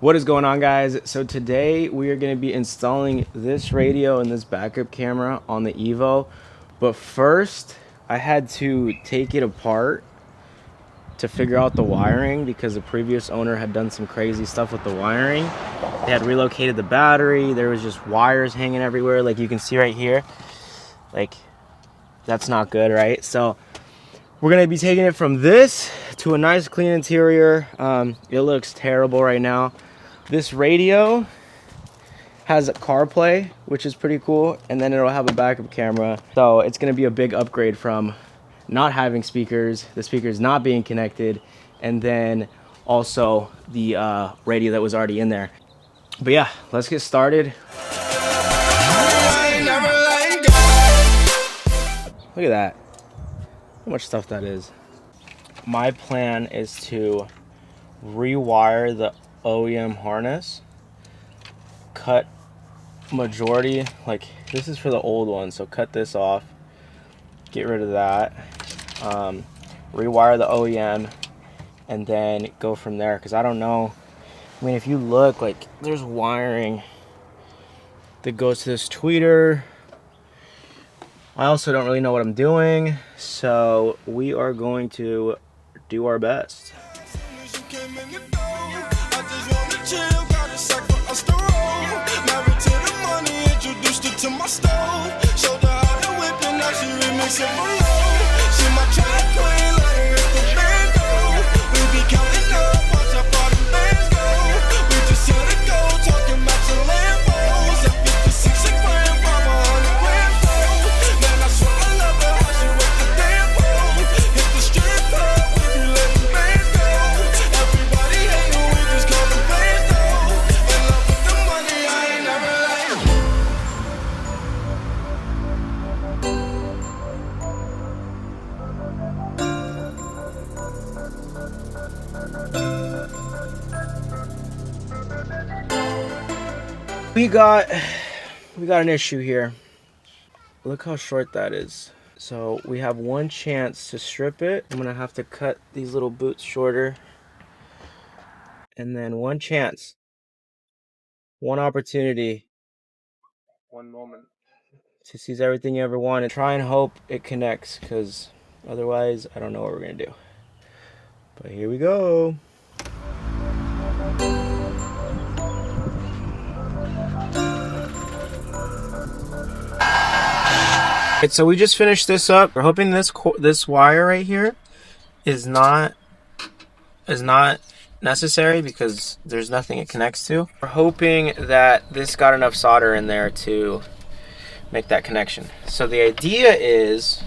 What is going on, guys? So today we are going to be installing this radio and this backup camera on the Evo, but first I had to take it apart to figure out the wiring because the previous owner had done some crazy stuff with the wiring. They had relocated the battery. There was just wires hanging everywhere, like you can see right here. Like, that's not good, right? So we're gonna be taking it from this to a nice clean interior. It looks terrible right now. This radio has a CarPlay, which is pretty cool, and then it'll have a backup camera. So it's gonna be a big upgrade from not having speakers, the speakers not being connected, and then also the radio that was already in there. But yeah, let's get started. Look at that. How much stuff that is. My plan is to rewire the OEM harness, cut majority, like this is for the old one, so cut this off, get rid of that, rewire the OEM, and then go from there, because I don't know. I mean, if you look, like there's wiring that goes to this tweeter. I also don't really know what I'm doing, so we are going to do our best. We got an issue here. Look how short that is. So we have one chance to strip it. I'm gonna have to cut these little boots shorter. And then one chance, one opportunity, one moment to seize everything you ever wanted. Try and hope it connects, because otherwise I don't know what we're gonna do. But here we go. Right, so we just finished this up. We're hoping this wire right here is not necessary because there's nothing it connects to. We're hoping that this got enough solder in there to make that connection. So the idea is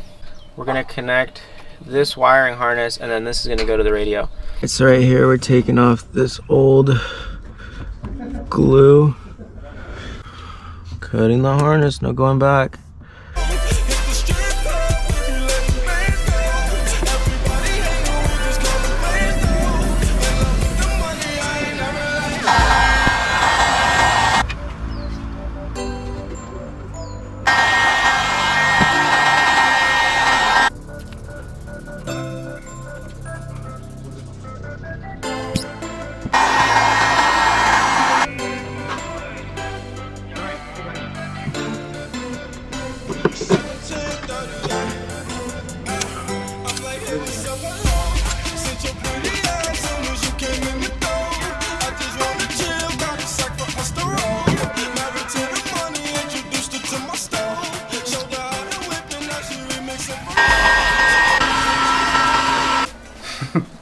we're gonna connect this wiring harness, and then this is gonna go to the radio. It's right here. We're taking off this old glue, cutting the harness, no going back.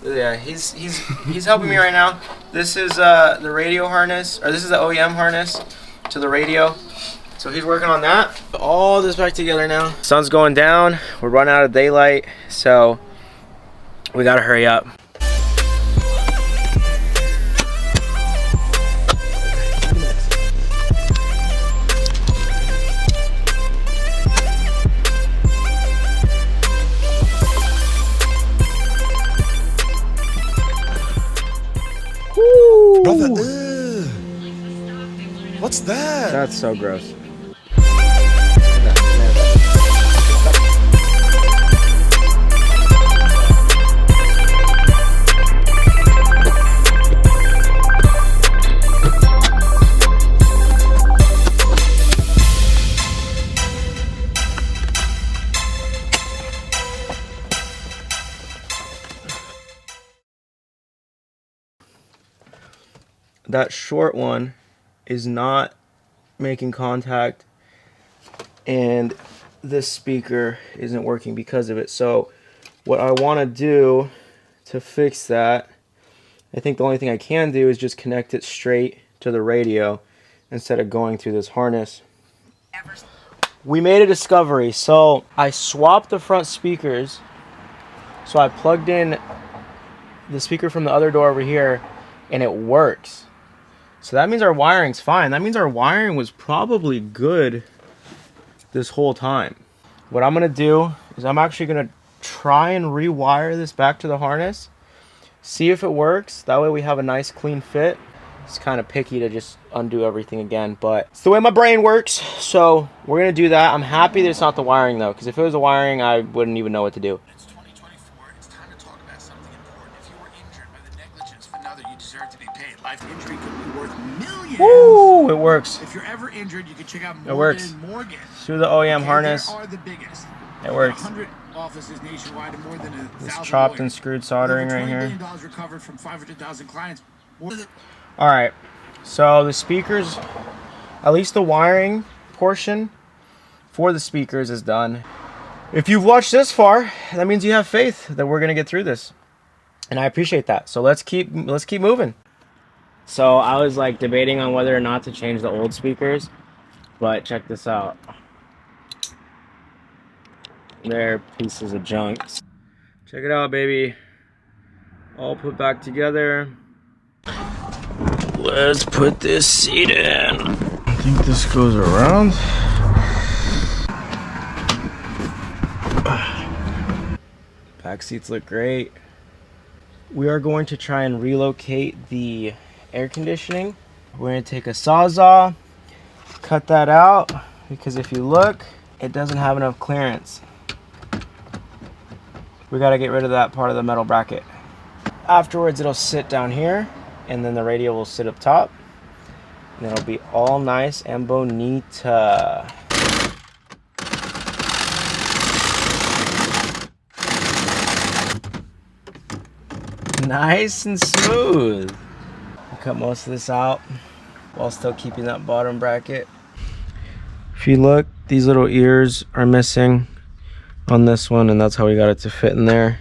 Yeah, he's helping me right now. This is the radio harness, or this is the OEM harness to the radio. So he's working on that. Put all this back together now. Sun's going down. We're running out of daylight, so we gotta hurry up. Brother, what's that? That's so gross. that short one is not making contact, and this speaker isn't working because of it. So what I want to do to fix that, I think the only thing I can do is just connect it straight to the radio instead of going through this harness. We made a discovery. So I swapped the front speakers. So I plugged in the speaker from the other door over here, and it works. So that means our wiring's fine. That means our wiring was probably good this whole time. What I'm gonna do is I'm actually gonna try and rewire this back to the harness, see if it works. That way we have a nice clean fit. It's kind of picky to just undo everything again, but it's the way my brain works. So we're gonna do that. I'm happy that it's not the wiring though, because if it was the wiring, I wouldn't even know what to do. It's 2024. It's time to talk about something important. If you were injured by the negligence of another, you deserve to be paid. Life injury could be worth millions. Woo! It works. If you're ever injured, you can check out Morgan It works. Morgan. Through the OEM harness. They are the biggest. It works. 100 offices nationwide and more than 1,000 It's chopped lawyers. and screwed soldering right here. $20 billion recovered from 500,000 clients. All right, so the speakers, at least the wiring portion for the speakers is done. If you've watched this far, that means you have faith that we're gonna get through this, and I appreciate that. So let's keep moving. So I was like debating on whether or not to change the old speakers, but check this out. They're pieces of junk. Check it out, baby. All put back together. Let's put this seat in. I think this goes around. Back seats look great. We are going to try and relocate the air conditioning. We're going to take a Sawzall, cut that out, because if you look, it doesn't have enough clearance. We got to get rid of that part of the metal bracket. Afterwards, it'll sit down here, and then the radio will sit up top, and it'll be all nice and bonita. Nice and smooth. I'll cut most of this out while still keeping that bottom bracket. If you look, these little ears are missing on this one, and that's how we got it to fit in there.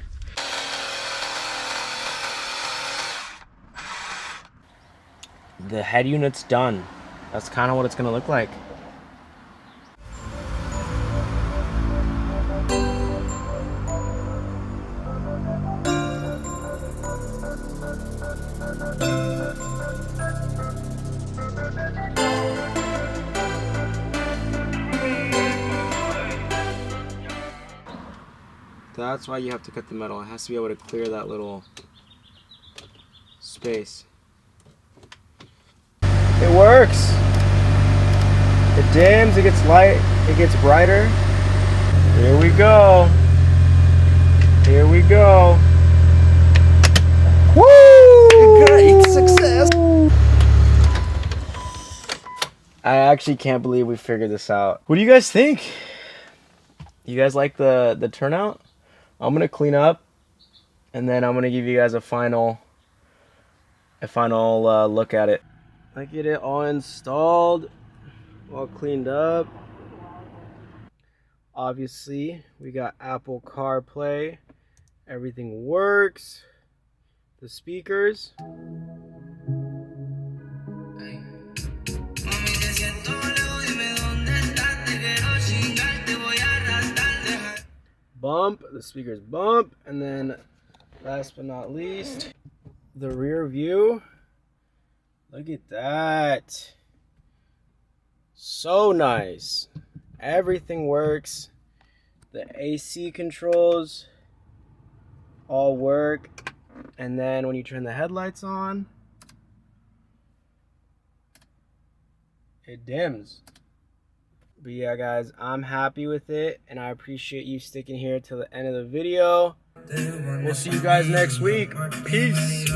The head unit's done. That's kind of what it's gonna look like. That's why you have to cut the metal. It has to be able to clear that little space. It works. It dims, it gets light, it gets brighter. Here we go. Here we go. Woo! Great success. I actually can't believe we figured this out. What do you guys think? You guys like the turnout? I'm gonna clean up, and then I'm gonna give you guys a final look at it. I get it all installed, all cleaned up. Obviously, we got Apple CarPlay. Everything works. The speakers. Bump, the speakers bump, and then last but not least, the rear view. Look at that. So nice. Everything works. The AC controls all work. And then when you turn the headlights on, it dims. But yeah, guys, I'm happy with it, and I appreciate you sticking here till the end of the video. We'll see you guys next week. Peace.